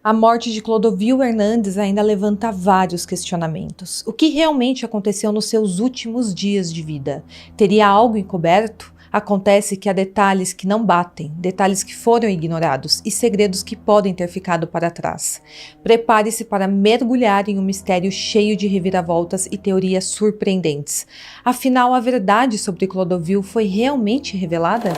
A morte de Clodovil Hernandes ainda levanta vários questionamentos. O que realmente aconteceu nos seus últimos dias de vida? Teria algo encoberto? Acontece que há detalhes que não batem, detalhes que foram ignorados e segredos que podem ter ficado para trás. Prepare-se para mergulhar em um mistério cheio de reviravoltas e teorias surpreendentes. Afinal, a verdade sobre Clodovil foi realmente revelada?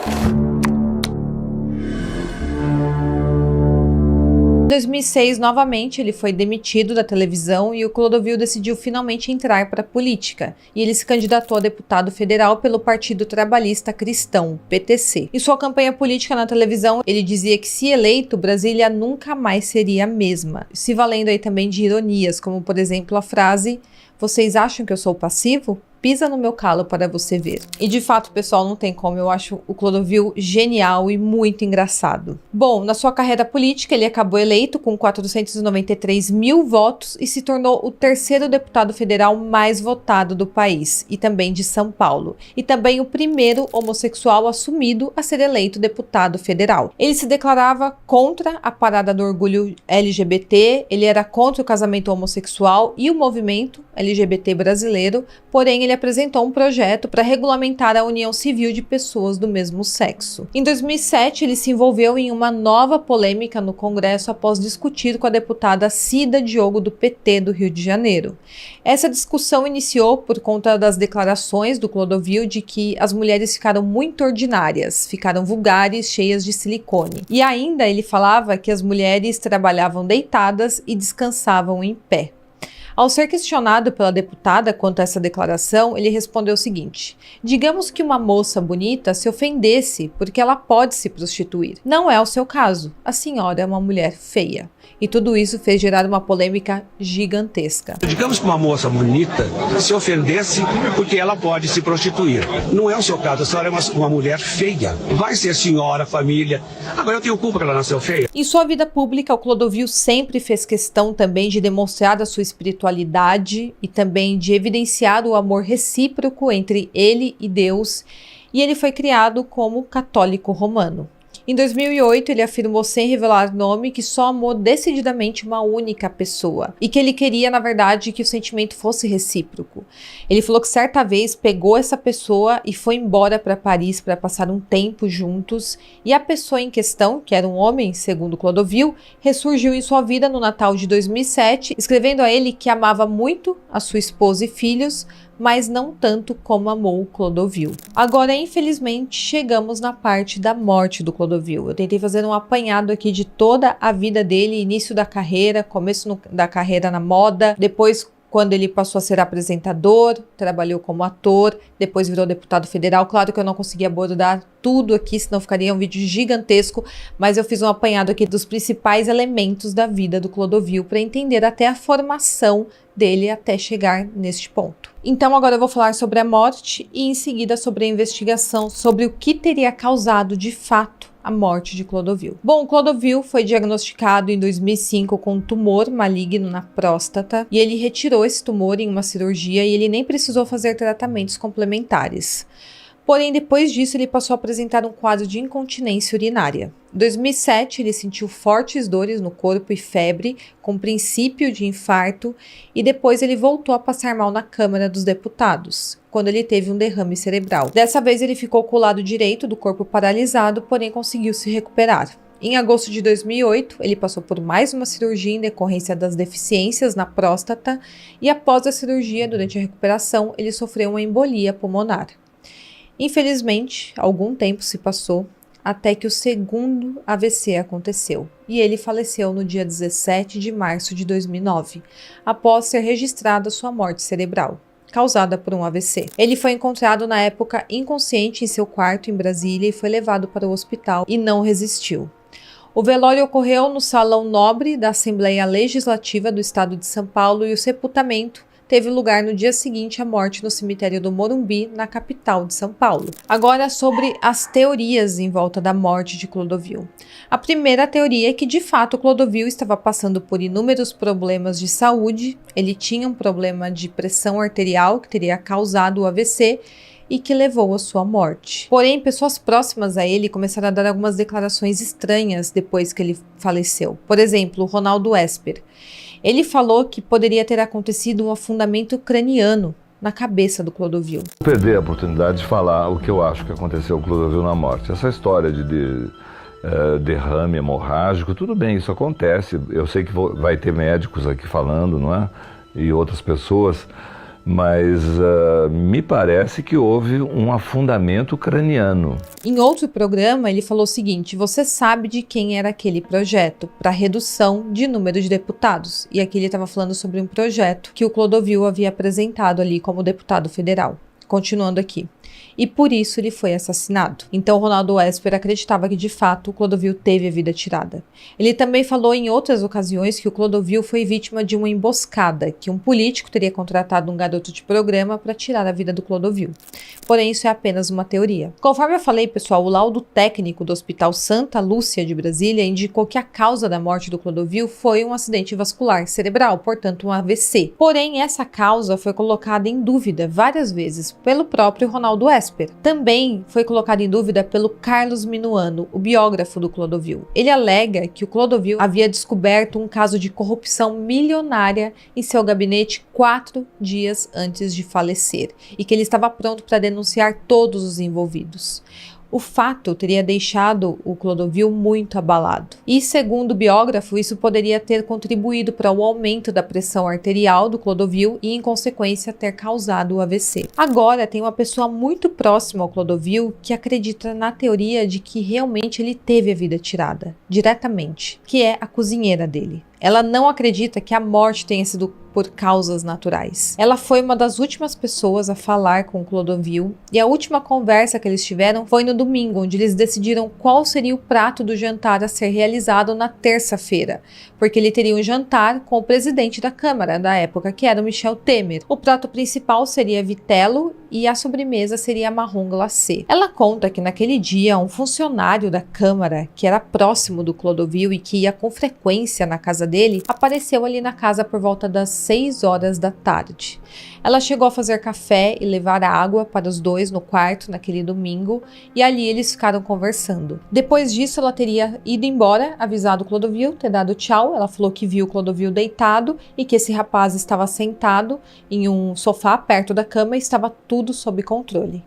Em 2006, novamente, ele foi demitido da televisão e o Clodovil decidiu finalmente entrar para a política. E ele se candidatou a deputado federal pelo Partido Trabalhista Cristão, PTC. Em sua campanha política na televisão, ele dizia que, se eleito, Brasília nunca mais seria a mesma. Se valendo aí também de ironias, como por exemplo a frase: "Vocês acham que eu sou passivo? Pisa no meu calo para você ver." E de fato, pessoal, não tem como, eu acho o Clodovil genial e muito engraçado. Bom, na sua carreira política, ele acabou eleito com 493 mil votos e se tornou o terceiro deputado federal mais votado do país, e também de São Paulo, e também o primeiro homossexual assumido a ser eleito deputado federal. Ele se declarava contra a parada do orgulho LGBT, ele era contra o casamento homossexual e o movimento LGBT brasileiro, porém ele apresentou um projeto para regulamentar a união civil de pessoas do mesmo sexo. Em 2007, ele se envolveu em uma nova polêmica no Congresso após discutir com a deputada Cida Diogo do PT do Rio de Janeiro. Essa discussão iniciou por conta das declarações do Clodovil de que as mulheres ficaram muito ordinárias, ficaram vulgares, cheias de silicone. E ainda ele falava que as mulheres trabalhavam deitadas e descansavam em pé. Ao ser questionado pela deputada quanto a essa declaração, ele respondeu o seguinte: "Digamos que uma moça bonita se ofendesse porque ela pode se prostituir. Não é o seu caso. A senhora é uma mulher feia." E tudo isso fez gerar uma polêmica gigantesca. Digamos que uma moça bonita se ofendesse porque ela pode se prostituir. Não é o seu caso, a senhora é uma mulher feia. Vai ser senhora, família. Agora eu tenho culpa que ela nasceu feia? Em sua vida pública, o Clodovil sempre fez questão também de demonstrar a sua espiritualidade e também de evidenciar o amor recíproco entre ele e Deus, e ele foi criado como católico romano. Em 2008, ele afirmou, sem revelar nome, que só amou decididamente uma única pessoa e que ele queria, na verdade, que o sentimento fosse recíproco. Ele falou que certa vez pegou essa pessoa e foi embora para Paris para passar um tempo juntos, e a pessoa em questão, que era um homem, segundo Clodovil, ressurgiu em sua vida no Natal de 2007, escrevendo a ele que amava muito a sua esposa e filhos, mas não tanto como amou Clodovil. Agora, infelizmente, chegamos na parte da morte do Clodovil. Eu tentei fazer um apanhado aqui de toda a vida dele, início da carreira, começo da carreira na moda, depois quando ele passou a ser apresentador, trabalhou como ator, depois virou deputado federal. Claro que eu não consegui abordar tudo aqui, senão ficaria um vídeo gigantesco, mas eu fiz um apanhado aqui dos principais elementos da vida do Clodovil para entender até a formação dele até chegar neste ponto. Então agora eu vou falar sobre a morte e em seguida sobre a investigação sobre o que teria causado de fato a morte de Clodovil. Bom, Clodovil foi diagnosticado em 2005 com um tumor maligno na próstata e ele retirou esse tumor em uma cirurgia e ele nem precisou fazer tratamentos complementares. Porém, depois disso, ele passou a apresentar um quadro de incontinência urinária. Em 2007, ele sentiu fortes dores no corpo e febre, com princípio de infarto, e depois ele voltou a passar mal na Câmara dos Deputados, quando ele teve um derrame cerebral. Dessa vez, ele ficou com o lado direito do corpo paralisado, porém conseguiu se recuperar. Em agosto de 2008, ele passou por mais uma cirurgia em decorrência das deficiências na próstata, e após a cirurgia, durante a recuperação, ele sofreu uma embolia pulmonar. Infelizmente, algum tempo se passou até que o segundo AVC aconteceu e ele faleceu no dia 17 de março de 2009, após ser registrada sua morte cerebral, causada por um AVC. Ele foi encontrado na época inconsciente em seu quarto em Brasília e foi levado para o hospital e não resistiu. O velório ocorreu no Salão Nobre da Assembleia Legislativa do Estado de São Paulo e o sepultamento teve lugar no dia seguinte à morte no cemitério do Morumbi, na capital de São Paulo. Agora sobre as teorias em volta da morte de Clodovil. A primeira teoria é que de fato Clodovil estava passando por inúmeros problemas de saúde, ele tinha um problema de pressão arterial que teria causado o AVC, e que levou à sua morte. Porém, pessoas próximas a ele começaram a dar algumas declarações estranhas depois que ele faleceu. Por exemplo, o Ronaldo Esper. Ele falou que poderia ter acontecido um afundamento craniano na cabeça do Clodovil. Perder a oportunidade de falar o que eu acho que aconteceu com o Clodovil na morte. Essa história de derrame hemorrágico, tudo bem, isso acontece. Eu sei que vai ter médicos aqui falando, não é? E outras pessoas, mas me parece que houve um afundamento craniano. Em outro programa, ele falou o seguinte: você sabe de quem era aquele projeto para redução de número de deputados? E aqui ele estava falando sobre um projeto que o Clodovil havia apresentado ali como deputado federal. Continuando aqui. E por isso ele foi assassinado. Então Ronaldo Esper acreditava que de fato o Clodovil teve a vida tirada. Ele também falou em outras ocasiões que o Clodovil foi vítima de uma emboscada, que um político teria contratado um garoto de programa para tirar a vida do Clodovil. Porém, isso é apenas uma teoria. Conforme eu falei, pessoal, o laudo técnico do Hospital Santa Lúcia de Brasília indicou que a causa da morte do Clodovil foi um acidente vascular cerebral, portanto um AVC. Porém, essa causa foi colocada em dúvida várias vezes pelo próprio Ronaldo Esper. Também foi colocado em dúvida pelo Carlos Minuano, o biógrafo do Clodovil. Ele alega que o Clodovil havia descoberto um caso de corrupção milionária em seu gabinete 4 dias antes de falecer e que ele estava pronto para denunciar todos os envolvidos. O fato teria deixado o Clodovil muito abalado. E, segundo o biógrafo, isso poderia ter contribuído para o aumento da pressão arterial do Clodovil e, em consequência, ter causado o AVC. Agora, tem uma pessoa muito próxima ao Clodovil que acredita na teoria de que realmente ele teve a vida tirada, diretamente, que é a cozinheira dele. Ela não acredita que a morte tenha sido por causas naturais. Ela foi uma das últimas pessoas a falar com o Clodovil e a última conversa que eles tiveram foi no domingo, onde eles decidiram qual seria o prato do jantar a ser realizado na terça-feira, porque ele teria um jantar com o presidente da Câmara da época, que era o Michel Temer. O prato principal seria vitelo e a sobremesa seria marrom glacê. Ela conta que naquele dia um funcionário da Câmara, que era próximo do Clodovil e que ia com frequência na casa dele, apareceu ali na casa por volta das 6 horas da tarde. Ela chegou a fazer café e levar água para os dois no quarto naquele domingo e ali eles ficaram conversando. Depois disso, ela teria ido embora, avisado o Clodovil, ter dado tchau. Ela falou que viu o Clodovil deitado e que esse rapaz estava sentado em um sofá perto da cama e estava tudo sob controle.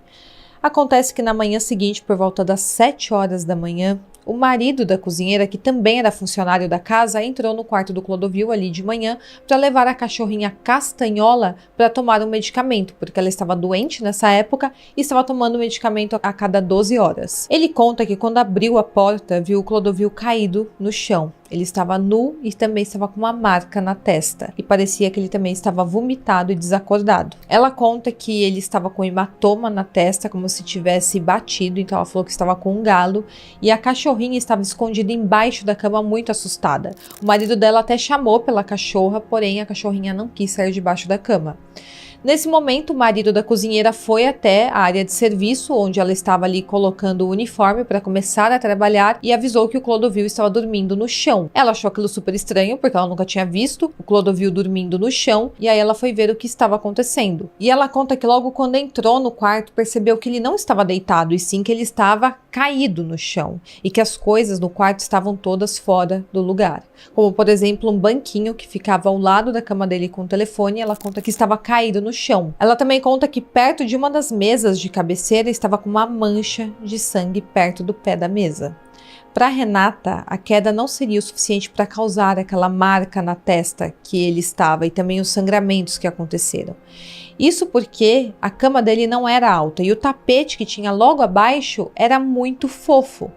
Acontece que na manhã seguinte, por volta das 7 horas da manhã, o marido da cozinheira, que também era funcionário da casa, entrou no quarto do Clodovil ali de manhã para levar a cachorrinha Castanhola para tomar um medicamento, porque ela estava doente nessa época e estava tomando medicamento a cada 12 horas. Ele conta que quando abriu a porta, viu o Clodovil caído no chão. Ele estava nu e também estava com uma marca na testa e parecia que ele também estava vomitado e desacordado. Ela conta que ele estava com hematoma na testa, como se tivesse batido, então ela falou que estava com um galo e a cachorrinha estava escondida embaixo da cama muito assustada. O marido dela até chamou pela cachorra, porém a cachorrinha não quis sair debaixo da cama. Nesse momento, o marido da cozinheira foi até a área de serviço, onde ela estava ali colocando o uniforme para começar a trabalhar e avisou que o Clodovil estava dormindo no chão. Ela achou aquilo super estranho, porque ela nunca tinha visto o Clodovil dormindo no chão, e aí ela foi ver o que estava acontecendo. E ela conta que logo quando entrou no quarto, percebeu que ele não estava deitado, e sim que ele estava caído no chão, e que as coisas no quarto estavam todas fora do lugar. Como, por exemplo, um banquinho que ficava ao lado da cama dele com o telefone, ela conta que estava caído no chão. Ela também conta que perto de uma das mesas de cabeceira estava com uma mancha de sangue perto do pé da mesa. Para Renata, a queda não seria o suficiente para causar aquela marca na testa que ele estava e também os sangramentos que aconteceram. Isso porque a cama dele não era alta e o tapete que tinha logo abaixo era muito fofo.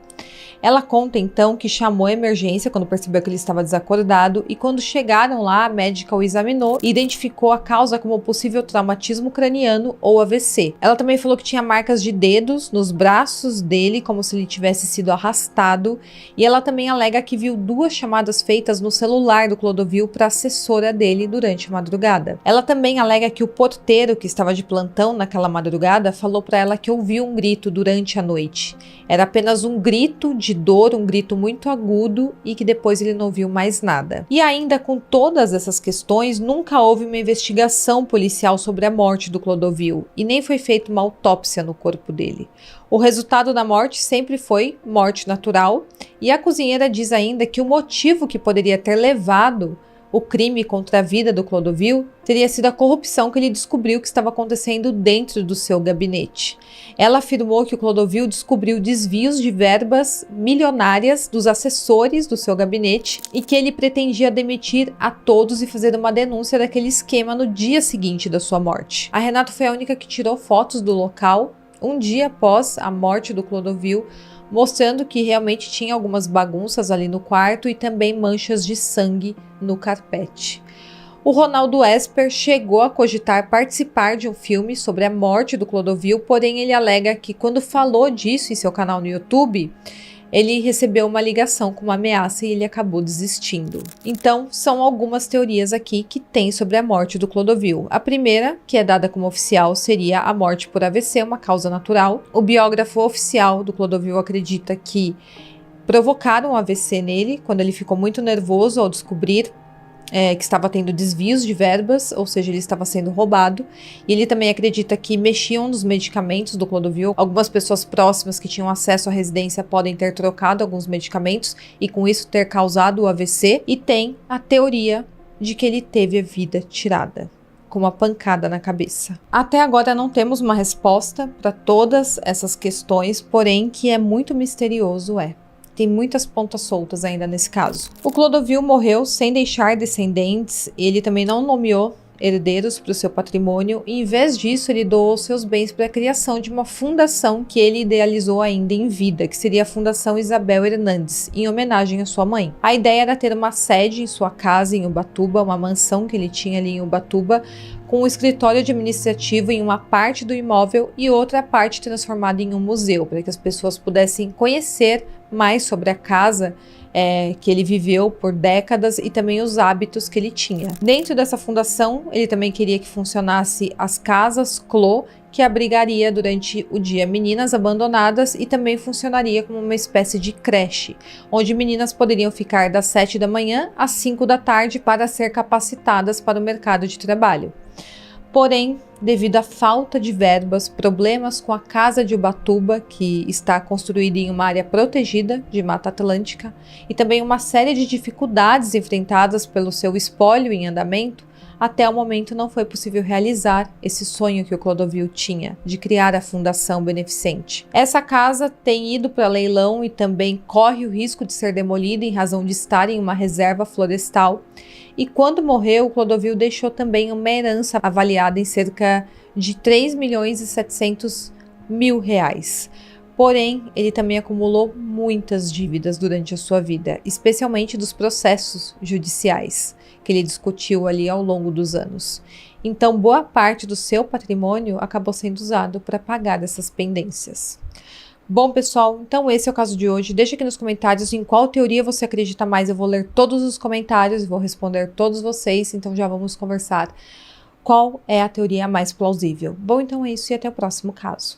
Ela conta então que chamou a emergência quando percebeu que ele estava desacordado e quando chegaram lá, a médica o examinou e identificou a causa como possível traumatismo craniano ou AVC. Ela também falou que tinha marcas de dedos nos braços dele, como se ele tivesse sido arrastado, e ela também alega que viu 2 chamadas feitas no celular do Clodovil para a assessora dele durante a madrugada. Ela também alega que o porteiro que estava de plantão naquela madrugada falou para ela que ouviu um grito durante a noite. Era apenas um grito de de dor, um grito muito agudo e que depois ele não viu mais nada. E ainda com todas essas questões, nunca houve uma investigação policial sobre a morte do Clodovil e nem foi feita uma autópsia no corpo dele. O resultado da morte sempre foi morte natural e a cozinheira diz ainda que o motivo que poderia ter levado o crime contra a vida do Clodovil teria sido a corrupção que ele descobriu que estava acontecendo dentro do seu gabinete. Ela afirmou que o Clodovil descobriu desvios de verbas milionárias dos assessores do seu gabinete e que ele pretendia demitir a todos e fazer uma denúncia daquele esquema no dia seguinte da sua morte. A Renata foi a única que tirou fotos do local um dia após a morte do Clodovil, mostrando que realmente tinha algumas bagunças ali no quarto e também manchas de sangue no carpete. O Ronaldo Esper chegou a cogitar participar de um filme sobre a morte do Clodovil, porém ele alega que quando falou disso em seu canal no YouTube, ele recebeu uma ligação com uma ameaça e ele acabou desistindo. Então, são algumas teorias aqui que tem sobre a morte do Clodovil. A primeira, que é dada como oficial, seria a morte por AVC, uma causa natural. O biógrafo oficial do Clodovil acredita que provocaram um AVC nele quando ele ficou muito nervoso ao descobrir que estava tendo desvios de verbas, ou seja, ele estava sendo roubado. E ele também acredita que mexiam nos medicamentos do Clodovil. Algumas pessoas próximas que tinham acesso à residência podem ter trocado alguns medicamentos e com isso ter causado o AVC. E tem a teoria de que ele teve a vida tirada com uma pancada na cabeça. Até agora não temos uma resposta para todas essas questões, porém que é muito misterioso Tem muitas pontas soltas ainda nesse caso. O Clodovil morreu sem deixar descendentes, ele também não nomeou herdeiros para o seu patrimônio e, em vez disso, ele doou seus bens para a criação de uma fundação que ele idealizou ainda em vida, que seria a Fundação Isabel Hernandes, em homenagem à sua mãe. A ideia era ter uma sede em sua casa em Ubatuba, uma mansão que ele tinha ali em Ubatuba, com um escritório administrativo em uma parte do imóvel e outra parte transformada em um museu, para que as pessoas pudessem conhecer mais sobre a casa que ele viveu por décadas e também os hábitos que ele tinha. Dentro dessa fundação, ele também queria que funcionasse as casas Clô, que abrigaria durante o dia meninas abandonadas e também funcionaria como uma espécie de creche, onde meninas poderiam ficar das 7 da manhã às 5 da tarde para ser capacitadas para o mercado de trabalho. Porém, devido à falta de verbas, problemas com a Casa de Ubatuba, que está construída em uma área protegida de Mata Atlântica, e também uma série de dificuldades enfrentadas pelo seu espólio em andamento, até o momento não foi possível realizar esse sonho que o Clodovil tinha, de criar a fundação beneficente. Essa casa tem ido para leilão e também corre o risco de ser demolida em razão de estar em uma reserva florestal. E quando morreu, o Clodovil deixou também uma herança avaliada em cerca de 3.700.000 reais. Porém, ele também acumulou muitas dívidas durante a sua vida, especialmente dos processos judiciais que ele discutiu ali ao longo dos anos. Então, boa parte do seu patrimônio acabou sendo usado para pagar essas pendências. Bom, pessoal, então esse é o caso de hoje. Deixa aqui nos comentários em qual teoria você acredita mais. Eu vou ler todos os comentários e vou responder todos vocês, então já vamos conversar qual é a teoria mais plausível. Bom, então é isso e até o próximo caso.